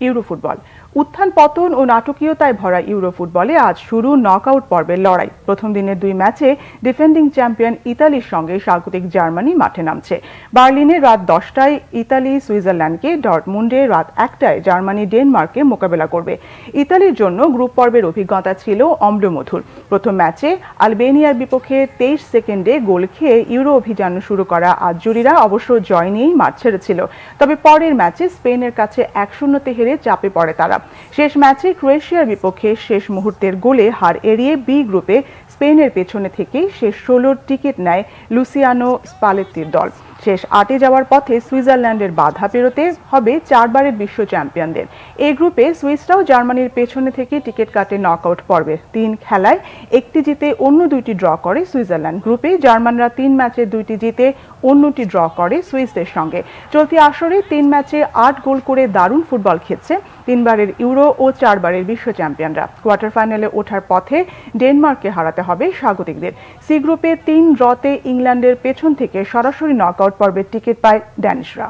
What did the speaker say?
Euro football উত্থান পতন ও নাটকীয়তায় ভরা ইউরো ফুটবলে আজ শুরু নকআউট পর্বের লড়াই। প্রথম দিনের দুই ম্যাচে ডিফেন্ডিং চ্যাম্পিয়ন ইতালির সঙ্গে স্বাগতিক জার্মানি মাঠে নামছে। বার্লিনে রাত 10টায় ইতালি সুইজারল্যান্ডকে, ডর্টমুন্ডে রাত 1টায় জার্মানি ডেনমার্ককে মোকাবেলা করবে। ইতালির জন্য গ্রুপ পর্বের অভিজ্ঞতা ছিল অম্লমধুর। প্রথম ম্যাচে আলবেনিয়ার বিপক্ষে 23 সেকেন্ডে গোল খেয়ে ইউরো অভিযান শুরু করা আজজুরিরা অবশ্য জয় নিয়েই মাঠ ছেড়েছিল। তবে পরের ম্যাচে স্পেনের কাছে 1-0 হেরে চাপে পড়ে তারা। শেষ ম্যাচে ক্রোয়েশিয়ার বিপক্ষে শেষ মুহূর্তের গোলে হার এড়িয়ে বি গ্রুপে স্পেনের পেছনে থেকেই শেষ 16 টিকিট নেয় লুসিয়ানো স্পালেত্তির দল। শেষ 8-এ যাওয়ার পথে সুইজারল্যান্ডের বাধা পেরোতে হবে 4 বারের বিশ্ব চ্যাম্পিয়নদের। এই গ্রুপে সুইসরাও জার্মানির পেছনে থেকে টিকিট কাটে নকআউট পর্বে। 3 খেলায় 1টি জিতে অন্য 2টি ড্র করে সুইজারল্যান্ড। গ্রুপে জার্মানরা 3 ম্যাচে 2টি জিতে অন্যটি ড্র করে সুইসদের সঙ্গে। চলতি আসরে 3 ম্যাচে 8 গোল করে দারুণ ফুটবল খেলছে 3 বারের ইউরো ও 4 বারের বিশ্ব চ্যাম্পিয়নরা। কোয়ার্টার ফাইনালে ওঠার পথে ডেনমার্ককে হারাতে হবে স্বাগতিকদের। সি গ্রুপে 3 ড্রতে ইংল্যান্ডের পেছন থেকে সরাসরি নকআউট পর্বের টিকিট পায় ড্যানিশরা।